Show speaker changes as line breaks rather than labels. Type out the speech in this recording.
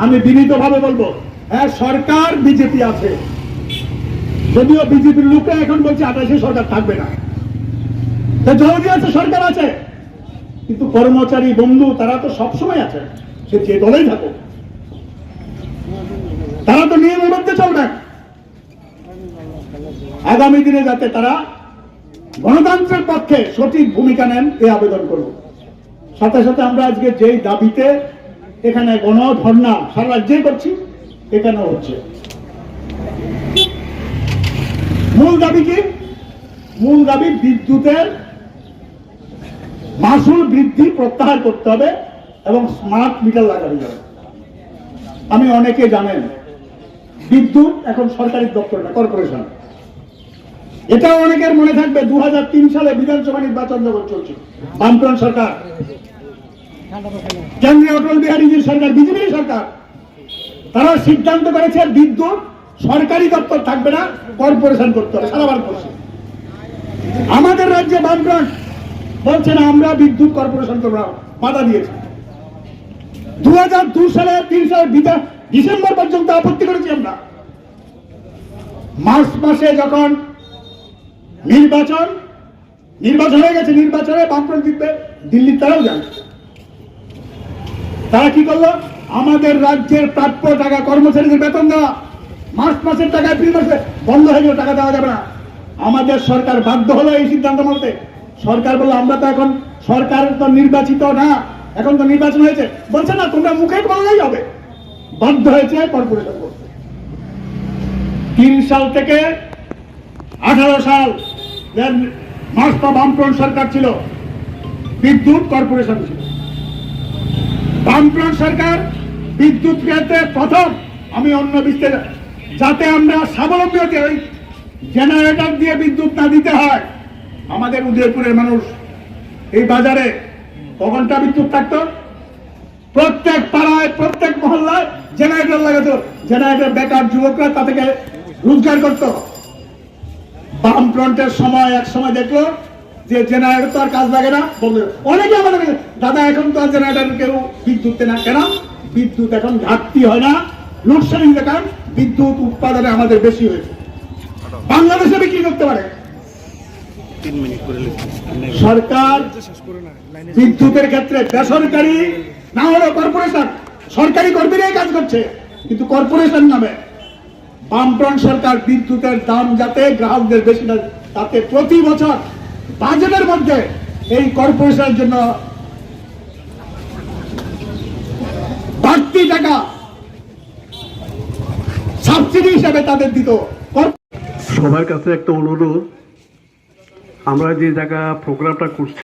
আমি বিনীতভাবে বলবো, হ্যাঁ সরকার বিজেপি আছে, যদিও বিজেপির লোকরা এখন বলছে 28-এ সরকার থাকবে না, জলদি আছে সরকার আছে, কিন্তু কর্মচারী বন্ধু তারা তো সবসময় আছে, সে যে দলেই থাকুক, তারা তো নিয়মের মধ্যে চলবেন। আগামী দিনে যাতে তারা গণতন্ত্রের পক্ষে সঠিক ভূমিকা নেন এই আবেদন করব। সাথে সাথে আমরা আজকে যেই দাবিতে এখানে গণধর্ণা সারা রাজ্যে করছি, এখানেও হচ্ছে। মূল দাবি কি? মূল দাবি বিদ্যুতের মাসুল বৃদ্ধি প্রত্যাহার করতে হবে এবং স্মার্ট মিটার লাগানো যাবে। আমি অনেকে জানেন বিদ্যুৎ এখন সরকারি দপ্তর না, কর্পোরেশন। এটাও অনেকের মনে থাকবে 2003 সালে বিধানসভা নির্বাচন যখন চলছে, বামফ্রন্ট সরকার, কেন্দ্রীয় অটল বিহারীজির সরকার, বিজেপি সরকার, তারা সিদ্ধান্ত করেছে বিদ্যুৎ সরকারি দপ্তর থাকবে না, কর্পোরেশন করতে হবে সারা ভারতবর্ষে। আমাদের রাজ্যে বামফ্রন্ট বলছে না আমরা বিদ্যুৎ কর্পোরেশন করব না, বাধা দিয়েছে। 2002 সালে 3 সালের ডিসেম্বর পর্যন্ত আপত্তি করেছি আমরা। মার্চ মাসে যখন নির্বাচন হয়ে গেছে, নির্বাচনে বামফ্রন্ট জিতবে, দিল্লির তারাও জানে। তারা কি করলো? আমাদের রাজ্যের প্রাপ্য টাকা কর্মচারীদের বেতন দেওয়া, মার্চ মাসের টাকা এপ্রিল মাসে বন্ধ হয়ে গেল, টাকা দেওয়া যাবে না। আমাদের সরকার বাধ্য হলো এই সিদ্ধান্ত মানতে। সরকার বললো আমরা তো এখন সরকার তো নির্বাচিত না, এখন তো নির্বাচন হয়েছে, বলছে না তোমরা মুখে বললেই হবে, বাধ্য হয়েছে কর্পোরেশন করতে। 3 সাল থেকে 18 সাল মার্চ বামফ্রন্ট সরকার ছিল, বিদ্যুৎ কর্পোরেশন ছিল। বামফ্রন্ট সরকার বিদ্যুৎ ক্ষেত্রে প্রথম, আমি অন্য বিশ্বের যাতে আমরা স্বাবলম্বী হতে, ওই জেনারেটর দিয়ে বিদ্যুৎ না দিতে হয়। আমাদের উদয়পুরের মানুষ এই বাজারে কখনটা বিদ্যুৎ থাকতো, প্রত্যেক পাড়ায় প্রত্যেক মহল্লায় জেনারেটর লাগাতো, জেনারেটর বেকার যুবকরা তা থেকে রোজগার করত। বামফ্রন্টের সময় এক সময় দেখলো যে জেনারেটর তো আর কাজ লাগে না, বললো অনেকে আমাদের দাদা এখন তো আর জেনারেটর কেউ বিদ্যুৎ না, কেন? বিদ্যুৎ এখন ঘাটতি হয় না, লোডশেডিং কারণ বিদ্যুৎ উৎপাদনে আমাদের বেশি হয়েছে, বাংলাদেশে বিক্রি করতে পারে। সরকার বিদ্যুতের ক্ষেত্রে বেসরকারি না হলেও কর্পোরেশন, সরকারি কর্মীরাই কাজ করছে, কিন্তু কর্পোরেশন নামে বামফ্রন্ট সরকার বিদ্যুতের দাম যাতে গ্রাহকদের বেশি না, তাতে প্রতি বছর বাজেটের মধ্যে এই কর্পোরেশনের জন্য বাড়তি টাকা সাবসিডি হিসেবে তাদের দিত।
সবার কাছে একটা অনুরোধ, আমরা যে জায়গা প্রোগ্রামটা করছি